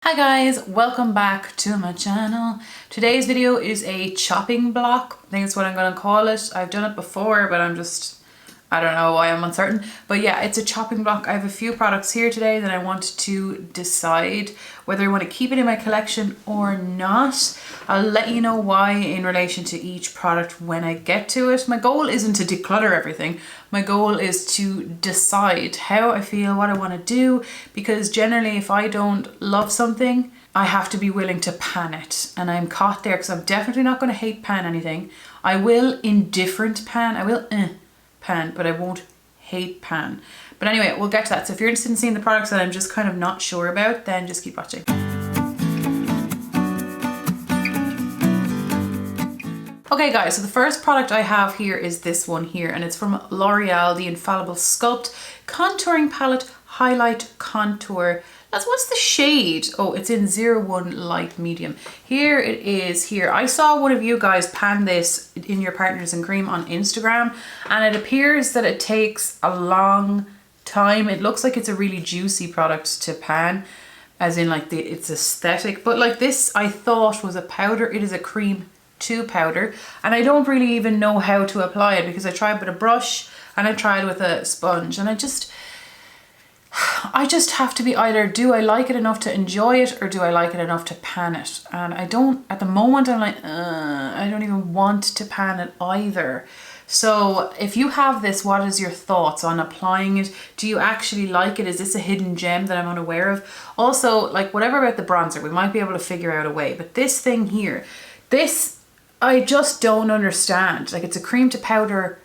Hi guys, welcome back to my channel. Today's video is a chopping block. I think that's what I'm going to call it. I've done it before, but I don't know why I'm uncertain. But yeah, it's a chopping block. I have a few products here today that I want to decide whether I want to keep it in my collection or not. I'll let you know why in relation to each product when I get to it. My goal isn't to declutter everything. My goal is to decide how I feel, what I want to do, because generally if I don't love something, I have to be willing to pan it. And I'm caught there because I'm definitely not going to hate pan anything. I will indifferent pan. I will pan, but I won't hate pan. But anyway, we'll get to that. So if you're interested in seeing the products that I'm just kind of not sure about, then just keep watching. Okay guys, so the first product I have here is this one here, and it's from L'Oreal, the Infallible Sculpt Contouring Palette Highlight Contour. What's the shade? Oh, it's in 01 Light Medium. Here it is here. I saw one of you guys pan this in your Partners in Cream on Instagram, and it appears that it takes a long time. It looks like it's a really juicy product to pan, as in like it's aesthetic. But like this, I thought was a powder. It is a cream to powder, and I don't really even know how to apply it because I tried with a brush and I tried with a sponge, and I just have to be either, do I like it enough to enjoy it or do I like it enough to pan it? And I don't, at the moment I'm like, I don't even want to pan it either. So if you have this, what is your thoughts on applying it? Do you actually like it? Is this a hidden gem that I'm unaware of? Also, like whatever about the bronzer, we might be able to figure out a way, but this thing here, this, I just don't understand. Like it's a cream to powder,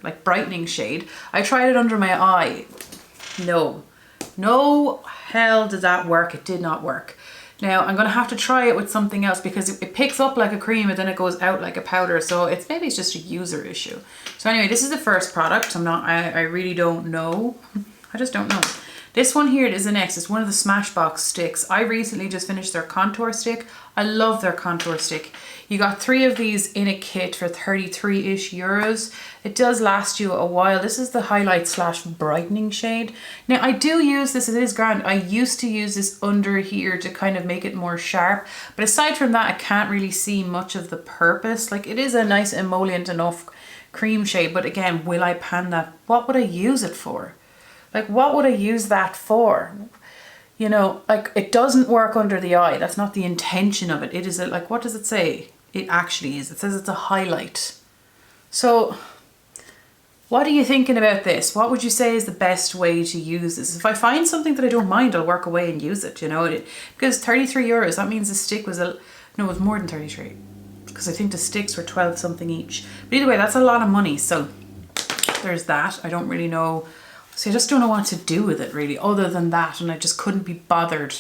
like brightening shade. I tried it under my eye. No hell did that work. It did not work. Now I'm gonna have to try it with something else because it picks up like a cream and then it goes out like a powder. So maybe it's just a user issue. So anyway, this is the first product. I really don't know. I just don't know. This one here is the next. It's one of the Smashbox sticks. I recently just finished their contour stick. I love their contour stick. You got 3 of these in a kit for 33-ish euros. It does last you a while. This is the highlight / brightening shade. Now I do use this, it is grand. I used to use this under here to kind of make it more sharp. But aside from that, I can't really see much of the purpose. Like it is a nice emollient enough cream shade. But again, will I pan that? What would I use it for? Like what would I use that for? You know, like it doesn't work under the eye. That's not the intention of it. It is like, what does it say? It actually is. It says it's a highlight. So what are you thinking about this? What would you say is the best way to use this? If I find something that I don't mind, I'll work away and use it, you know. Because 33 euros, that means the stick was no, it was more than 33. Because I think the sticks were 12 something each. But either way, that's a lot of money. So there's that. I don't really know. So I just don't know what to do with it really, other than that. And I just couldn't be bothered,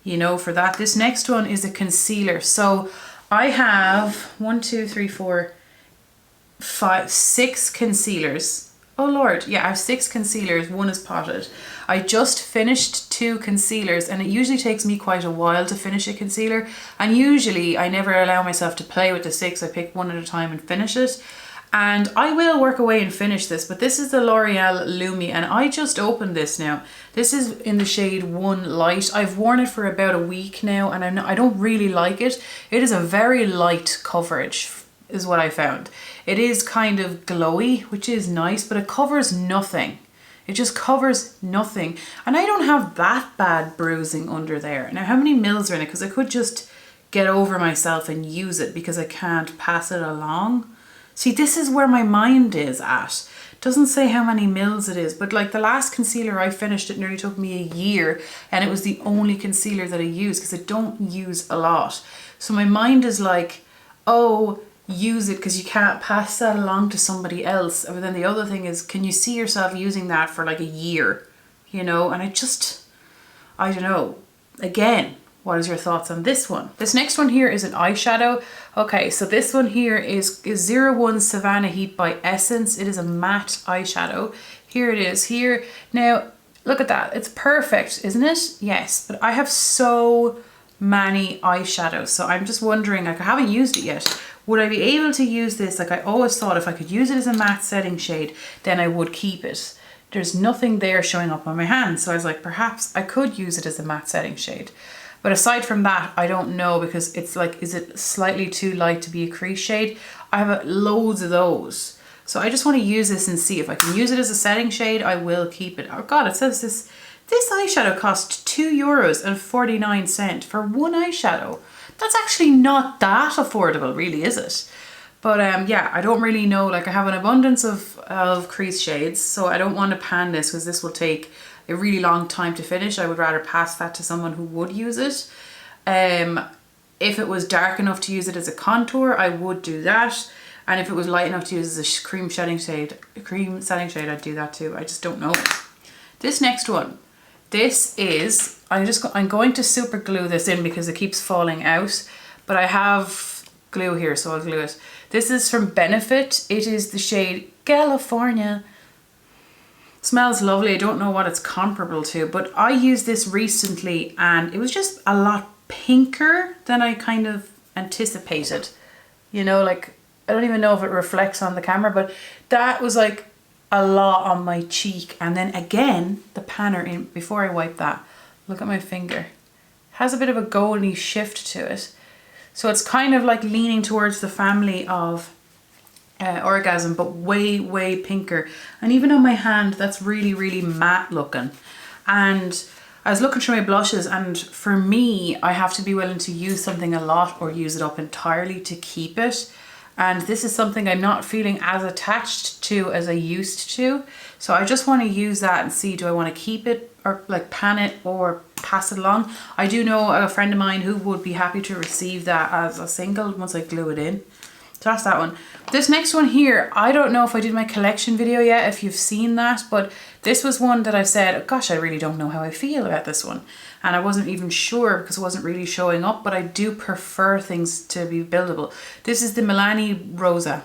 you know, for that. This next one is a concealer. So I have 1, 2, 3, 4, 5, 6 concealers. Oh Lord, yeah, I have 6 concealers. 1 is potted. I just finished 2 concealers, and it usually takes me quite a while to finish a concealer. And usually I never allow myself to play with the 6. I pick one at a time and finish it. And I will work away and finish this, but this is the L'Oreal Lumi, and I just opened this now. This is in the shade 1 Light. I've worn it for about a week now, and I don't really like it. It is a very light coverage, is what I found. It is kind of glowy, which is nice, but it covers nothing. It just covers nothing. And I don't have that bad bruising under there. Now, how many mils are in it? Because I could just get over myself and use it because I can't pass it along. See, this is where my mind is at. It doesn't say how many mils it is, but like the last concealer I finished, it nearly took me a year, and it was the only concealer that I used because I don't use a lot. So my mind is like, oh, use it because you can't pass that along to somebody else. But then the other thing is, can you see yourself using that for like a year, you know? And I don't know. Again, what is your thoughts on this one? This next one here is an eyeshadow. Okay, so this one here is 01 Savannah Heat by Essence. It is a matte eyeshadow. Here it is here. Now, look at that. It's perfect, isn't it? Yes, but I have so many eyeshadows. So I'm just wondering, like I haven't used it yet. Would I be able to use this? Like I always thought if I could use it as a matte setting shade, then I would keep it. there's nothing there showing up on my hand. So I was like, perhaps I could use it as a matte setting shade. But aside from that, I don't know, because it's like, is it slightly too light to be a crease shade? I have loads of those. So I just want to use this and see if I can use it as a setting shade. I will keep it. Oh God, it says this eyeshadow cost €2.49 for one eyeshadow. That's actually not that affordable, really, is it? But yeah, I don't really know. Like, I have an abundance of crease shades, so I don't want to pan this because this will take a really long time to finish. I would rather pass that to someone who would use it. If it was dark enough to use it as a contour, I would do that. And if it was light enough to use as a cream setting shade, I'd do that too. I just don't know. This next one, this is, I'm going to super glue this in because it keeps falling out, but I have glue here, so I'll glue it. This is from Benefit. It is the shade Galifornia. Smells lovely. I don't know what it's comparable to, but I used this recently and it was just a lot pinker than I kind of anticipated. You know, like, I don't even know if it reflects on the camera, but that was like a lot on my cheek. And then again, the panner in, before I wipe that, look at my finger. Has a bit of a goldy shift to it. So it's kind of like leaning towards the family of Orgasm, but way, way pinker. And even on my hand, that's really, really matte looking. And I was looking through my blushes, and for me, I have to be willing to use something a lot or use it up entirely to keep it. And this is something I'm not feeling as attached to as I used to. So I just want to use that and see, do I want to keep it or like pan it or pass it along? I do know a friend of mine who would be happy to receive that as a single once I glue it in. So that's that one. This next one here, I don't know if I did my collection video yet, if you've seen that, but this was one that I said, oh gosh, I really don't know how I feel about this one. And I wasn't even sure because it wasn't really showing up, but I do prefer things to be buildable. This is the Milani Rosa.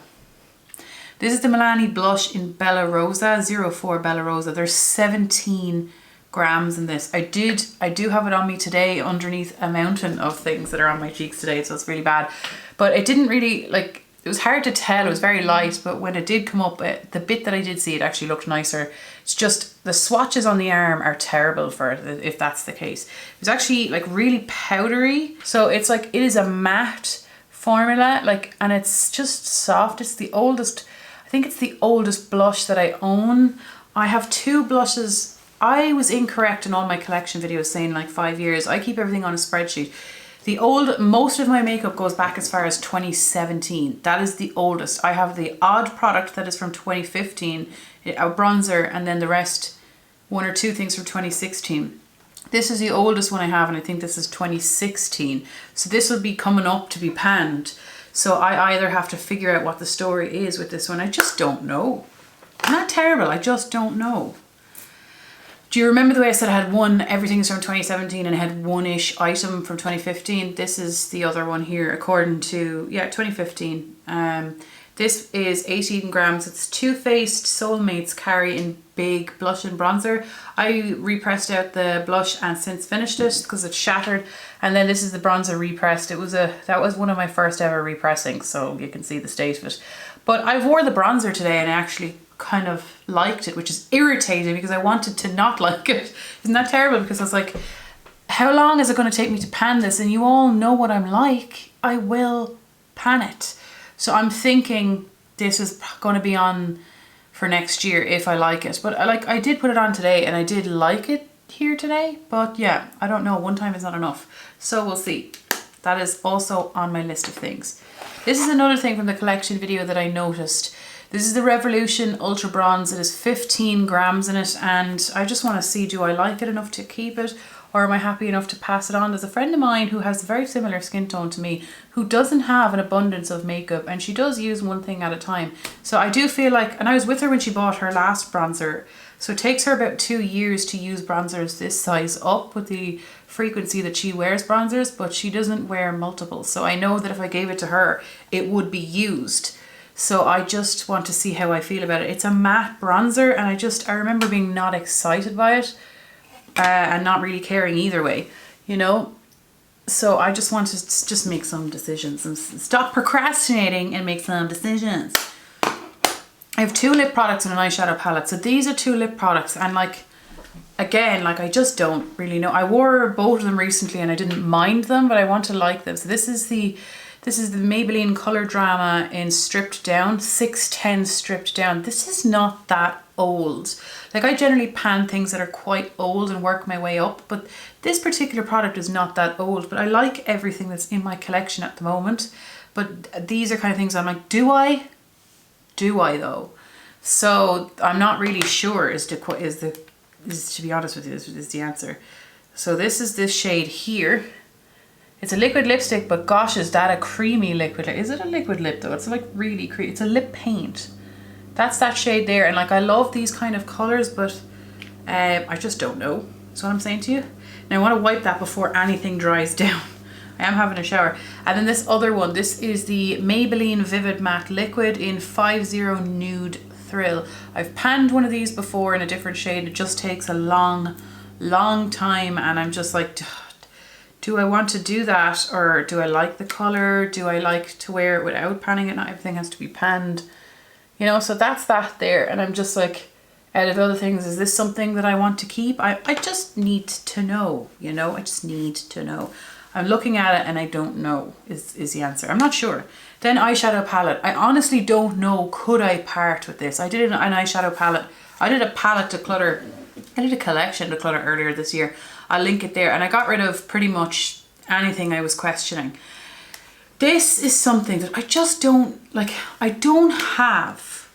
This is the Milani blush in Bella Rosa, 04 Bella Rosa. There's 17 grams in this. I do have it on me today underneath a mountain of things that are on my cheeks today, so it's really bad. But it didn't really, like, it was hard to tell. It was very light, but when it did come up, the bit that I did see, it actually looked nicer. It's just the swatches on the arm are terrible for it, if that's the case. It was actually like really powdery. So it's like, it is a matte formula, like, and it's just soft. It's the oldest, I think it's the oldest blush that I own. I have two blushes. I was incorrect in all my collection videos saying like 5 years. I keep everything on a spreadsheet. Most of my makeup goes back as far as 2017. That is the oldest. I have the odd product that is from 2015, a bronzer, and then the rest, one or two things from 2016. This is the oldest one I have, and I think this is 2016. So this will be coming up to be panned. So I either have to figure out what the story is with this one. I just don't know. Not terrible, I just don't know. Do you remember the way I said I had one, everything's from 2017 and I had one-ish item from 2015? This is the other one here according to, yeah, 2015. This is 18 grams. It's Too Faced Soulmates Carrie in Big Blush and Bronzer. I repressed out the blush and since finished it because it's shattered. And then this is the bronzer repressed. That was one of my first ever repressings, so you can see the state of it. But I wore the bronzer today and I actually kind of liked it, which is irritating because I wanted to not like it. Isn't that terrible? Because I was like, how long is it going to take me to pan this? And you all know what I'm like. I will pan it. So I'm thinking this is going to be on for next year if I like it. But I did put it on today and I did like it here today. But yeah, I don't know. One time is not enough. So we'll see. That is also on my list of things. This is another thing from the collection video that I noticed. This is the Revolution Ultra Bronze. It is 15 grams in it, and I just want to see, do I like it enough to keep it, or am I happy enough to pass it on? There's a friend of mine who has a very similar skin tone to me who doesn't have an abundance of makeup, and she does use one thing at a time. So I do feel like, and I was with her when she bought her last bronzer, so it takes her about 2 years to use bronzers this size up with the frequency that she wears bronzers, but she doesn't wear multiples. So I know that if I gave it to her, it would be used. So I just want to see how I feel about it. It's a matte bronzer and I remember being not excited by it and not really caring either way, you know? So I just want to just make some decisions and stop procrastinating and make some decisions. I have 2 lip products and an eyeshadow palette. So these are 2 lip products, and like, again, like I just don't really know. I wore both of them recently and I didn't mind them, but I want to like them. So this is the Maybelline Color Drama in Stripped Down, 610 Stripped Down. This is not that old. Like I generally pan things that are quite old and work my way up, but this particular product is not that old, but I like everything that's in my collection at the moment. But these are kind of things I'm like, do I though? So I'm not really sure is to be honest with you, this is the answer. So this is this shade here. It's a liquid lipstick, but gosh, is that a creamy liquid? Is it a liquid lip though? It's like really creamy. It's a lip paint. That's that shade there. And like, I love these kind of colors, but I just don't know. That's what I'm saying to you. Now I want to wipe that before anything dries down. I am having a shower. And then this other one, this is the Maybelline Vivid Matte Liquid in 50 Nude Thrill. I've panned one of these before in a different shade. It just takes a long time, and I'm just like, do I want to do that, or do I like the color? Do I like to wear it without panning it? Not everything has to be panned, you know. So that's that there, and I'm just like, out of other things, is this something that I want to keep? I just need to know, you know. I just need to know. I'm looking at it and I don't know is the answer. I'm not sure. Then eyeshadow palette. I honestly don't know, could I part with this? I did an eyeshadow palette. I did a palette declutter. I did a collection declutter earlier this year. I'll link it there. And I got rid of pretty much anything I was questioning. This is something that I just don't, like, I don't have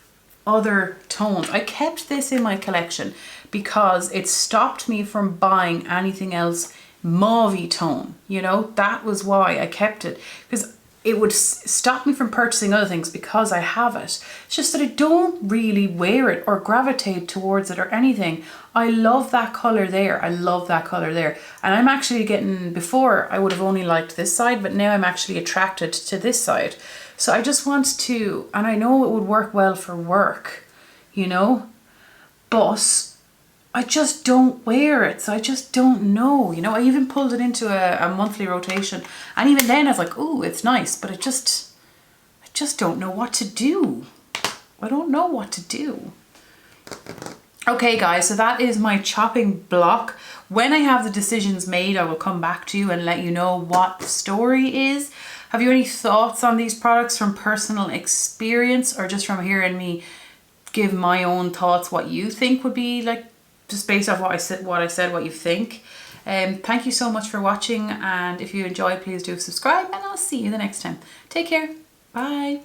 other tones. I kept this in my collection because it stopped me from buying anything else mauve tone, you know. That was why I kept it, because it would stop me from purchasing other things because I have it. It's just that I don't really wear it or gravitate towards it or anything. I love that color there. I love that color there. And I'm actually getting, before I would have only liked this side, but now I'm actually attracted to this side. So I just want to, and I know it would work well for work, you know, but I just don't wear it, so I just don't know, you know. I even pulled it into a monthly rotation, and even then I was like, oh, it's nice, but I just don't know what to do. I don't know what to do. Okay guys, so that is my chopping block. When I have the decisions made, I will come back to you and let you know what the story is. Have you any thoughts on these products from personal experience, or just from hearing me give my own thoughts, what you think would be like, just based off what I said, what you think. Thank you so much for watching, and if you enjoy, please do subscribe, and I'll see you the next time. Take care. Bye.